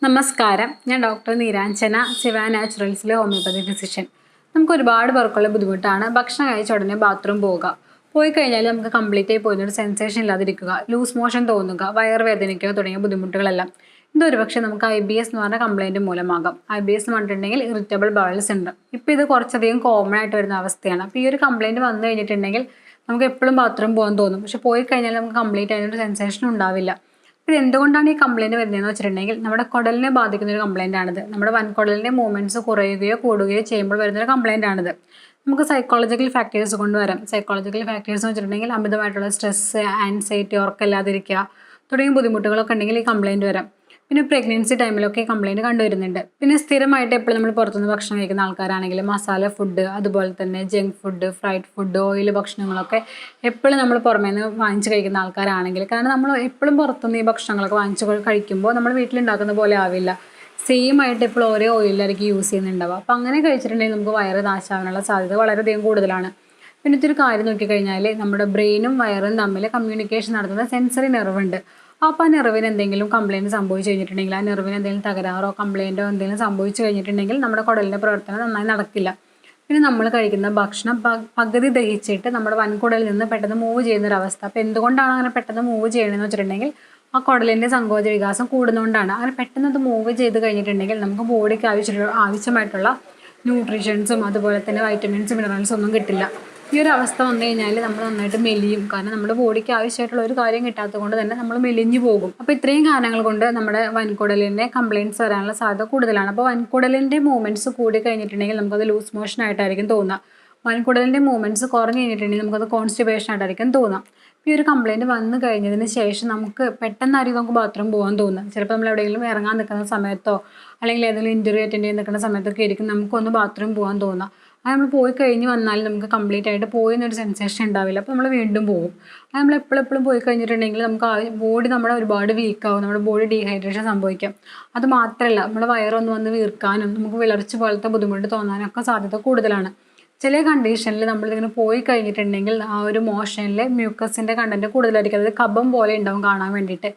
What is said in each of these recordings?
നമസ്കാരം, ഞാൻ ഡോക്ടർ നീരാഞ്ജന, ശിവ നാച്ചുറൽസിലെ ഹോമിയോപ്പതി ഫിസിഷ്യൻ. നമുക്ക് ഒരുപാട് പേർക്കുള്ള ബുദ്ധിമുട്ടാണ് ഭക്ഷണം കഴിച്ച ഉടനെ ബാത്റൂം പോവുക. പോയി കഴിഞ്ഞാൽ നമുക്ക് കംപ്ലീറ്റ് ആയി പോകുന്നൊരു സെൻസേഷൻ ഇല്ലാതിരിക്കുക, ലൂസ് മോഷൻ തോന്നുക, വയറുവേദനിക്കുക തുടങ്ങിയ ബുദ്ധിമുട്ടുകളെല്ലാം ഇത് ഒരുപക്ഷെ നമുക്ക് IBS എന്ന് പറഞ്ഞ കംപ്ലൈൻറ്റ് മൂലമാകാം. IBS എന്ന് പറഞ്ഞിട്ടുണ്ടെങ്കിൽ ഇറിറ്റബിൾ ബവൽ സിൻഡ്രോം. ഇപ്പോൾ ഇത് കുറച്ചധികം കോമൺ ആയിട്ട് വരുന്ന അവസ്ഥയാണ്. അപ്പോൾ ഈ ഒരു കംപ്ലൈൻറ്റ് വന്നു കഴിഞ്ഞിട്ടുണ്ടെങ്കിൽ നമുക്ക് എപ്പോഴും ബാത്റൂം പോകാൻ തോന്നും, പക്ഷെ പോയി കഴിഞ്ഞാൽ നമുക്ക് കംപ്ലീറ്റ് അതിനൊരു സെൻസേഷൻ ഉണ്ടാവില്ല. ഇത് എന്തുകൊണ്ടാണ് ഈ കംപ്ലൈൻറ്റ് വരുന്നതെന്ന് വെച്ചിട്ടുണ്ടെങ്കിൽ നമ്മുടെ കുടലിനെ ബാധിക്കുന്ന ഒരു കംപ്ലൈൻ്റ് ആണിത്. നമ്മുടെ വൻകുടലിൻ്റെ മൂവ്മെൻറ്റ്സ് കുറയുകയോ കൂടുകയോ ചെയ്യുമ്പോൾ വരുന്നൊരു കംപ്ലൈൻ്റ് ആണിത്. നമുക്ക് സൈക്കോളജിക്കൽ ഫാക്ടേഴ്സ് കൊണ്ട് വരാം. സൈക്കോളജിക്കൽ ഫാക്ടേഴ്സ് എന്ന് വെച്ചിട്ടുണ്ടെങ്കിൽ അമിതമായിട്ടുള്ള സ്ട്രെസ്സ്, ആൻസൈറ്റി, ഉറക്കമില്ലാതിരിക്കുക തുടങ്ങിയ ബുദ്ധിമുട്ടുകളൊക്കെ ഉണ്ടെങ്കിൽ ഈ കംപ്ലൈൻറ്റ് വരാം. പിന്നെ പ്രഗ്നൻസി ടൈമിലൊക്കെ ഈ കംപ്ലൈൻറ്റ് കണ്ടുവരുന്നുണ്ട്. പിന്നെ സ്ഥിരമായിട്ട് എപ്പോഴും നമ്മൾ പുറത്തുനിന്ന് ഭക്ഷണം കഴിക്കുന്ന ആൾക്കാരാണെങ്കിൽ മസാല ഫുഡ്, അതുപോലെ തന്നെ junk food, fried food, oil ഭക്ഷണങ്ങളൊക്കെ എപ്പോഴും നമ്മൾ പുറമേ നിന്ന് വാങ്ങിച്ച് കഴിക്കുന്ന ആൾക്കാരാണെങ്കിൽ, കാരണം നമ്മൾ എപ്പോഴും പുറത്തുനിന്ന് ഈ ഭക്ഷണങ്ങളൊക്കെ വാങ്ങിച്ച് കഴിക്കുമ്പോൾ നമ്മൾ വീട്ടിലുണ്ടാക്കുന്ന പോലെ ആവില്ല. സെയിം ആയിട്ട് എപ്പോഴും ഓരോ ഓയിലായിരിക്കും യൂസ് ചെയ്യുന്നുണ്ടാവുക. അപ്പോൾ അങ്ങനെ കഴിച്ചിട്ടുണ്ടെങ്കിൽ നമുക്ക് വയറ് നാശാവാനുള്ള സാധ്യത വളരെയധികം കൂടുതലാണ്. പിന്നെ ഇതൊരു കാര്യം നോക്കിക്കഴിഞ്ഞാൽ നമ്മുടെ ബ്രെയിനും വയറും തമ്മിൽ കമ്മ്യൂണിക്കേഷൻ നടത്തുന്ന സെൻസറി നെർവ് ഉണ്ട്. അപ്പോൾ ആ നെർവിന് എന്തെങ്കിലും കംപ്ലയിൻറ്റ് സംഭവിച്ചു കഴിഞ്ഞിട്ടുണ്ടെങ്കിൽ, ആ നെർവിന് എന്തെങ്കിലും തകരാറോ കംപ്ലയിൻറ്റോ എന്തെങ്കിലും സംഭവിച്ചു കഴിഞ്ഞിട്ടുണ്ടെങ്കിൽ നമ്മുടെ കുടലിൻ്റെ പ്രവർത്തനം നന്നായി നടക്കില്ല. പിന്നെ നമ്മൾ കഴിക്കുന്ന ഭക്ഷണം പകുതി ദഹിച്ചിട്ട് നമ്മുടെ വൻകുടലിൽ നിന്ന് പെട്ടെന്ന് മൂവ് ചെയ്യുന്നൊരവസ്ഥ. അപ്പോൾ എന്തുകൊണ്ടാണ് അങ്ങനെ പെട്ടെന്ന് മൂവ് ചെയ്യണമെന്ന് വെച്ചിട്ടുണ്ടെങ്കിൽ ആ കുടലിൻ്റെ സങ്കോച വികാസം കൂടുന്നതുകൊണ്ടാണ്. അങ്ങനെ പെട്ടെന്ന് അത് മൂവ് ചെയ്ത് കഴിഞ്ഞിട്ടുണ്ടെങ്കിൽ നമുക്ക് ബോഡിക്ക് ആവശ്യമായിട്ടുള്ള ന്യൂട്രീഷൻസും അതുപോലെ തന്നെ വൈറ്റമിൻസും മിനറൽസും ഒന്നും കിട്ടില്ല. ഈ ഒരു അവസ്ഥ വന്നു കഴിഞ്ഞാൽ നമ്മൾ നന്നായിട്ട് മെലിയും. കാരണം നമ്മുടെ ബോഡിക്ക് ആവശ്യമായിട്ടുള്ള ഒരു കാര്യം കിട്ടാത്തത് കൊണ്ട് തന്നെ നമ്മൾ മെലിഞ്ഞു പോകും. അപ്പോൾ ഇത്രയും കാരണങ്ങൾ കൊണ്ട് നമ്മുടെ വൻകുടലിൻ്റെ കംപ്ലയിൻറ്റ്സ് വരാനുള്ള സാധ്യത കൂടുതലാണ്. അപ്പോൾ വൻകുടലിൻ്റെ മൂവ്മെൻറ്റ്സ് കൂടി കഴിഞ്ഞിട്ടുണ്ടെങ്കിൽ നമുക്കത് ലൂസ് മോഷൻ ആയിട്ടായിരിക്കും തോന്നുക. വൻകുടലിൻ്റെ മൂവ്മെൻറ്റ്സ് കുറഞ്ഞു കഴിഞ്ഞിട്ടുണ്ടെങ്കിൽ നമുക്കത് കോൺസ്റ്റിപ്പേഷൻ ആയിട്ടായിരിക്കും തോന്നുക. ഈ ഒരു കംപ്ലയിൻറ്റ് വന്നു കഴിഞ്ഞതിന് ശേഷം നമുക്ക് പെട്ടെന്നായിരിക്കും നമുക്ക് ബാത്റൂം പോകാൻ തോന്നുക. ചിലപ്പോൾ നമ്മൾ എവിടെയെങ്കിലും ഇറങ്ങാൻ നിൽക്കുന്ന സമയത്തോ അല്ലെങ്കിൽ ഏതെങ്കിലും ഇൻ്റർവ്യൂ അറ്റൻഡ് ചെയ്യാൻ നിൽക്കുന്ന സമയത്തൊക്കെ ആയിരിക്കും നമുക്കൊന്ന് ബാത്റൂം പോകാൻ തോന്നുക. അത് നമ്മൾ പോയി കഴിഞ്ഞ് വന്നാൽ നമുക്ക് കംപ്ലീറ്റ് ആയിട്ട് പോയി എന്നൊരു സെൻസേഷൻ ഉണ്ടാവില്ല. അപ്പോൾ നമ്മൾ വീണ്ടും പോകും. അത് നമ്മൾ എപ്പോഴും പോയി കഴിഞ്ഞിട്ടുണ്ടെങ്കിൽ നമുക്ക് ബോഡി നമ്മുടെ ഒരുപാട് വീക്കാവും, നമ്മുടെ ബോഡി ഡീഹൈഡ്രേഷൻ സംഭവിക്കാം. അത് മാത്രമല്ല നമ്മുടെ വയറൊന്ന് വന്ന് വീർക്കാനും നമുക്ക് വിളർച്ച പോലത്തെ ബുദ്ധിമുട്ട് തോന്നാനൊക്കെ സാധ്യത കൂടുതലാണ്. ചില കണ്ടീഷനിൽ നമ്മളിങ്ങനെ പോയി കഴിഞ്ഞിട്ടുണ്ടെങ്കിൽ ആ ഒരു മോഷനിൽ മ്യൂക്കസിൻ്റെ കണ്ടൻറ്റ് കൂടുതലായിരിക്കും. അതായത് കഫം പോലെ ഉണ്ടാവും കാണാൻ വേണ്ടിയിട്ട്.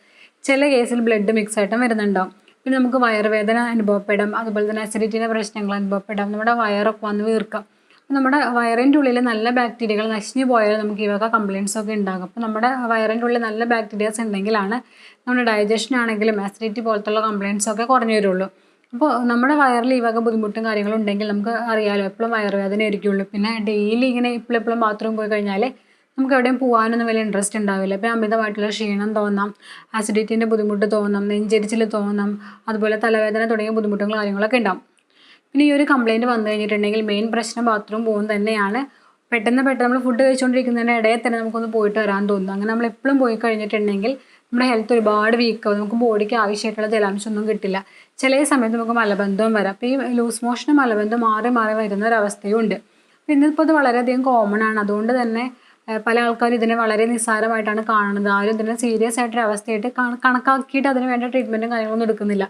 ചില കേസിൽ ബ്ലഡ് മിക്സ് ആയിട്ടും വരുന്നുണ്ടാവും. പിന്നെ നമുക്ക് വയറുവേദന അനുഭവപ്പെടാം, അതുപോലെ തന്നെ അസിഡിറ്റിൻ്റെ പ്രശ്നങ്ങൾ അനുഭവപ്പെടാം, നമ്മുടെ വയറൊക്കെ വന്ന് വീർക്കാം. നമ്മുടെ വയറിൻ്റെ ഉള്ളിൽ നല്ല ബാക്ടീരിയകൾ നശിഞ്ഞു പോയാൽ നമുക്ക് ഈ വക കംപ്ലയിൻറ്റ്സ് ഒക്കെ ഉണ്ടാകും. അപ്പോൾ നമ്മുടെ വയറിൻ്റെ ഉള്ളിൽ നല്ല ബാക്ടീരിയാസ് ഉണ്ടെങ്കിലാണ് നമ്മുടെ ഡൈജഷൻ ആണെങ്കിലും അസിഡിറ്റി പോലത്തുള്ള കംപ്ലയിൻറ്റ്സ് ഒക്കെ കുറഞ്ഞു വരുള്ളൂ. അപ്പോൾ നമ്മുടെ വയറിൽ ഈ വക ബുദ്ധിമുട്ടും കാര്യങ്ങളും ഉണ്ടെങ്കിൽ നമുക്ക് അറിയാമല്ലോ, എപ്പോഴും വയറുവേദന ആയിരിക്കുള്ളൂ. പിന്നെ ഡെയിലി ഇങ്ങനെ എപ്പോഴും ബാത്റൂം പോയി കഴിഞ്ഞാൽ നമുക്ക് എവിടെയും പോകാനൊന്നും വലിയ ഇൻട്രസ്റ്റ് ഉണ്ടാവില്ല. അപ്പോൾ അമിതമായിട്ടുള്ള ക്ഷീണം തോന്നാം, ആസിഡിറ്റിൻ്റെ ബുദ്ധിമുട്ട് തോന്നാം, നെഞ്ചരിച്ചിൽ തോന്നാം, അതുപോലെ തലവേദന തുടങ്ങിയ ബുദ്ധിമുട്ടുകൾ കാര്യങ്ങളൊക്കെ ഉണ്ടാവും. പിന്നെ ഈ ഒരു കംപ്ലയിൻറ്റ് വന്നു കഴിഞ്ഞിട്ടുണ്ടെങ്കിൽ മെയിൻ പ്രശ്നം ബാത്റൂം പോകുന്നത് തന്നെയാണ്. പെട്ടെന്ന് നമ്മൾ ഫുഡ് കഴിച്ചുകൊണ്ടിരിക്കുന്നതിൻ്റെ ഇടയിൽ തന്നെ നമുക്കൊന്ന് പോയിട്ട് വരാൻ തോന്നുന്നു. അങ്ങനെ നമ്മൾ എപ്പോഴും പോയി കഴിഞ്ഞിട്ടുണ്ടെങ്കിൽ നമ്മുടെ ഹെൽത്ത് ഒരുപാട് വീക്കാവും. നമുക്ക് ബോഡിക്ക് ആവശ്യമായിട്ടുള്ള ജലാംശമൊന്നും കിട്ടില്ല. ചില സമയത്ത് നമുക്ക് മലബന്ധവും വരാം. അപ്പോൾ ഈ ലൂസ് മോഷനും മലബന്ധം മാറി വരുന്ന ഒരവസ്ഥയും ഉണ്ട്. ഇന്നിപ്പോൾ ഇത് വളരെയധികം കോമൺ ആണ്. അതുകൊണ്ട് തന്നെ പല ആൾക്കാരും ഇതിനെ വളരെ നിസ്സാരമായിട്ടാണ് കാണുന്നത്. ആരും ഇതിനെ സീരിയസ് ആയിട്ടൊരു അവസ്ഥയായിട്ട് കണക്കാക്കിയിട്ട് അതിന് വേണ്ട ട്രീറ്റ്മെൻറ്റും കാര്യങ്ങളൊന്നും എടുക്കുന്നില്ല.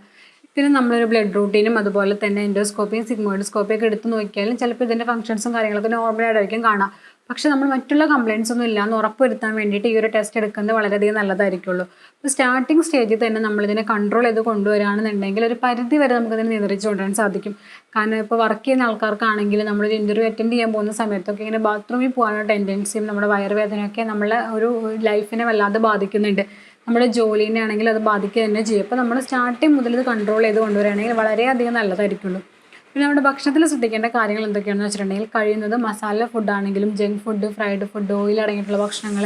പിന്നെ നമ്മളൊരു ബ്ലഡ് റൂട്ടീനും അതുപോലെ തന്നെ എൻഡോസ്കോപ്പിയും സിഗ്മോയിഡോസ്കോപ്പിയൊക്കെ എടുത്ത് നോക്കിയാലും ചിലപ്പോൾ ഇതിൻ്റെ ഫംഗ്ഷൻസും കാര്യങ്ങളൊക്കെ നോർമലായിട്ടായിരിക്കും കാണാം. പക്ഷേ നമ്മൾ മറ്റുള്ള കംപ്ലയിൻറ്റ്സ് ഒന്നും ഇല്ലയെന്ന് ഉറപ്പ് വരുത്താൻ വേണ്ടിയിട്ട് ഈ ഒരു ടെസ്റ്റ് എടുക്കുന്നത് വളരെയധികം നല്ലതായിരിക്കുള്ളൂ. അപ്പോൾ സ്റ്റാർട്ടിങ് സ്റ്റേജിൽ തന്നെ നമ്മളിതിനെ കൺട്രോൾ ചെയ്ത് കൊണ്ടുവരികയാണെന്നുണ്ടെങ്കിൽ ഒരു പരിധി വരെ നമുക്കതിനെ നിയന്ത്രിച്ച് കൊണ്ടുവരാൻ സാധിക്കും. കാരണം ഇപ്പോൾ വർക്ക് ചെയ്യുന്ന ആൾക്കാർക്കാണെങ്കിൽ നമ്മളൊരു ഇൻ്റർവ്യൂ അറ്റൻഡ് ചെയ്യാൻ പോകുന്ന സമയത്തൊക്കെ ഇങ്ങനെ ബാത്റൂമിൽ പോകാനുള്ള ടെൻഡൻസിയും നമ്മുടെ വയറുവേദനയൊക്കെ നമ്മളെ ഒരു ലൈഫിനെ വല്ലാതെ ബാധിക്കുന്നുണ്ട്. നമ്മുടെ ജോലിനെ ആണെങ്കിൽ അത് ബാധിക്കുക തന്നെ ചെയ്യും. അപ്പോൾ നമ്മൾ സ്റ്റാർട്ടിങ് മുതൽ ഇത് കൺട്രോൾ ചെയ്ത് കൊണ്ടുവരികയാണെങ്കിൽ വളരെയധികം നല്ലതായിരിക്കുള്ളൂ. പിന്നെ നമ്മുടെ ഭക്ഷണത്തിൽ ശ്രദ്ധിക്കേണ്ട കാര്യങ്ങൾ എന്തൊക്കെയാണെന്ന് വെച്ചിട്ടുണ്ടെങ്കിൽ കഴിയുന്നത് മസാല ഫുഡാണെങ്കിലും junk food, fried food, oil അടങ്ങിയിട്ടുള്ള ഭക്ഷണങ്ങൾ,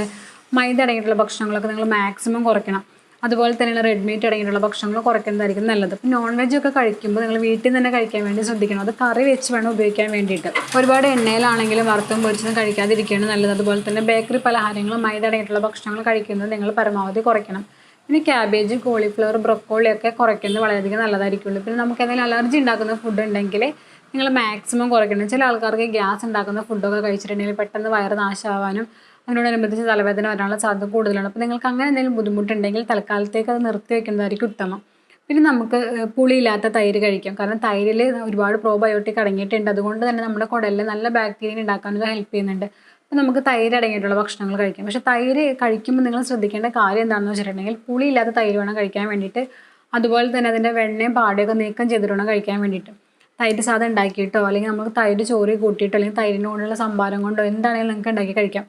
മൈദ അടങ്ങിയിട്ടുള്ള ഭക്ഷണങ്ങളൊക്കെ നിങ്ങൾ മാക്സിമം കുറയ്ക്കണം. അതുപോലെ തന്നെ റെഡ് മീറ്റ് അടങ്ങിയിട്ടുള്ള ഭക്ഷണങ്ങൾ കുറയ്ക്കുന്നതായിരിക്കും നല്ലത്. ഇപ്പോൾ നോൺ വെജ് ഒക്കെ കഴിക്കുമ്പോൾ നിങ്ങൾ വീട്ടിൽ നിന്ന് തന്നെ കഴിക്കാൻ വേണ്ടി ശ്രദ്ധിക്കണം. അത് കറി വെച്ച് വേണം ഉപയോഗിക്കാൻ വേണ്ടിയിട്ട്. ഒരുപാട് എണ്ണയിലാണെങ്കിലും വറുത്തും പൊരിച്ചതും കഴിക്കാതിരിക്കുകയാണ് നല്ലത്. അതുപോലെ തന്നെ ബേക്കറി പലഹാരങ്ങളും മൈദ അടങ്ങിയിട്ടുള്ള ഭക്ഷണങ്ങൾ കഴിക്കുന്നത് നിങ്ങൾ പരമാവധി കുറയ്ക്കണം. പിന്നെ ക്യാബേജ്, കോളിഫ്ലവർ, ബ്രൊക്കോളി ഒക്കെ കുറയ്ക്കുന്നത് വളരെയധികം നല്ലതായിരിക്കുള്ളൂ. പിന്നെ നമുക്ക് എന്തെങ്കിലും അലർജി ഉണ്ടാക്കുന്ന ഫുഡ് ഉണ്ടെങ്കിൽ നിങ്ങൾ മാക്സിമം കുറയ്ക്കണം. ചില ആൾക്കാർക്ക് ഗ്യാസ് ഉണ്ടാക്കുന്ന ഫുഡൊക്കെ കഴിച്ചിട്ടുണ്ടെങ്കിൽ പെട്ടെന്ന് വയറ് നാശമാവാനും അതിനോടനുബന്ധിച്ച് തലവേദന വരാനുള്ള സാധ്യത കൂടുതലാണ്. അപ്പോൾ നിങ്ങൾക്ക് അങ്ങനെ എന്തെങ്കിലും ബുദ്ധിമുട്ടുണ്ടെങ്കിൽ തൽക്കാലത്തേക്ക് അത് നിർത്തി വയ്ക്കുന്നതായിരിക്കും ഉത്തമം. പിന്നെ നമുക്ക് പുളിയില്ലാത്ത തൈര് കഴിക്കാം. കാരണം തൈരിൽ ഒരുപാട് പ്രോബയോട്ടിക് അടങ്ങിയിട്ടുണ്ട്. അതുകൊണ്ട് തന്നെ നമ്മുടെ കുടലിൽ നല്ല ബാക്ടീരിയ ഉണ്ടാക്കാനത് ഹെൽപ്പ് ചെയ്യുന്നുണ്ട്. അപ്പോൾ നമുക്ക് തൈര് അടങ്ങിയിട്ടുള്ള ഭക്ഷണങ്ങൾ കഴിക്കാം. പക്ഷേ തൈര് കഴിക്കുമ്പോൾ നിങ്ങൾ ശ്രദ്ധിക്കേണ്ട കാര്യം എന്താണെന്ന് വെച്ചിട്ടുണ്ടെങ്കിൽ പുളിയില്ലാത്ത തൈര് വേണം കഴിക്കാൻ വേണ്ടിയിട്ട്. അതുപോലെ തന്നെ അതിൻ്റെ വെണ്ണയും പാടയൊക്കെ നീക്കം ചെയ്തിട്ടുണ്ടോ കഴിക്കാൻ വേണ്ടിയിട്ട്. തൈര് സാധം ഉണ്ടാക്കിയിട്ടോ അല്ലെങ്കിൽ നമുക്ക് തൈര് ചോറി കൂട്ടിയിട്ടോ അല്ലെങ്കിൽ തൈരിനോടുള്ള സംഭാരം കൊണ്ടോ എന്താണെങ്കിലും നിങ്ങൾക്ക് ഉണ്ടാക്കി കഴിക്കാം.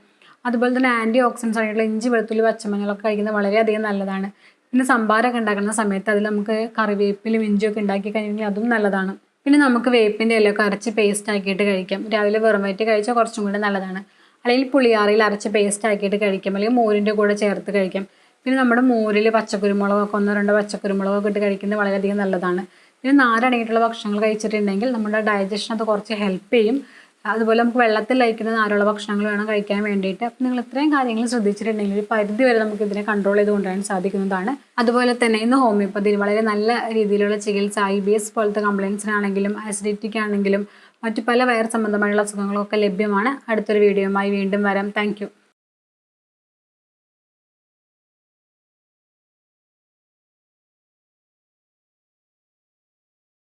അതുപോലെ തന്നെ ആൻറ്റി ഓക്സിഡൻസ് ആയിട്ടുള്ള ഇഞ്ചി വെളുത്തുള്ളി പച്ചമഞ്ഞളൊക്കെ കഴിക്കുന്നത് വളരെയധികം നല്ലതാണ്. പിന്നെ സംഭാരമൊക്കെ ഉണ്ടാക്കുന്ന സമയത്ത് അതിൽ നമുക്ക് കറിവേപ്പിലും ഇഞ്ചിയൊക്കെ ഉണ്ടാക്കി കഴിഞ്ഞാൽ അതും നല്ലതാണ്. പിന്നെ നമുക്ക് വേപ്പിൻ്റെ ഇലയൊക്കെ അരച്ച് പേസ്റ്റ് ആക്കിയിട്ട് കഴിക്കാം. രാവിലെ വെറും വയറ്റിൽ കഴിച്ചാൽ കുറച്ചും കൂടി നല്ലതാണ്. അല്ലെങ്കിൽ പുളിയാറിയിൽ അരച്ച് പേസ്റ്റ് ആക്കിയിട്ട് കഴിക്കാം, അല്ലെങ്കിൽ മോരിൻ്റെ കൂടെ ചേർത്ത് കഴിക്കാം. പിന്നെ നമ്മുടെ മോരിൽ പച്ചക്കുരുമുളകൊക്കെ 1-2 പച്ചക്കുരുമുളകൊക്കെ ഇട്ട് കഴിക്കുന്നത് വളരെയധികം നല്ലതാണ്. പിന്നെ നാരടങ്ങിയിട്ടുള്ള ഭക്ഷണങ്ങൾ കഴിച്ചിട്ടുണ്ടെങ്കിൽ നമ്മുടെ ഡൈജഷൻ അത് കുറച്ച് ഹെൽപ്പ് ചെയ്യും. അതുപോലെ നമുക്ക് വെള്ളത്തിൽ ലയിക്കുന്ന നാരുള്ള ഭക്ഷണങ്ങൾ വേണം കഴിക്കാൻ വേണ്ടിയിട്ട്. അപ്പം നിങ്ങൾ ഇത്രയും കാര്യങ്ങൾ ശ്രദ്ധിച്ചിട്ടുണ്ടെങ്കിൽ ഒരു പരിധി വരെ നമുക്ക് ഇതിനെ കൺട്രോൾ ചെയ്ത് കൊണ്ടുവരാൻ സാധിക്കുന്നതാണ്. അതുപോലെ തന്നെ ഇന്ന് ഹോമിയോപ്പതിയിൽ വളരെ നല്ല രീതിയിലുള്ള ചികിത്സ IBS പോലത്തെ കംപ്ലയിൻസിനാണെങ്കിലും ആസിഡിറ്റിക്ക് ആണെങ്കിലും മറ്റു പല വയർ സംബന്ധമായുള്ള അസുഖങ്ങളൊക്കെ ലഭ്യമാണ്. അടുത്തൊരു വീഡിയോയുമായി വീണ്ടും വരാം. താങ്ക്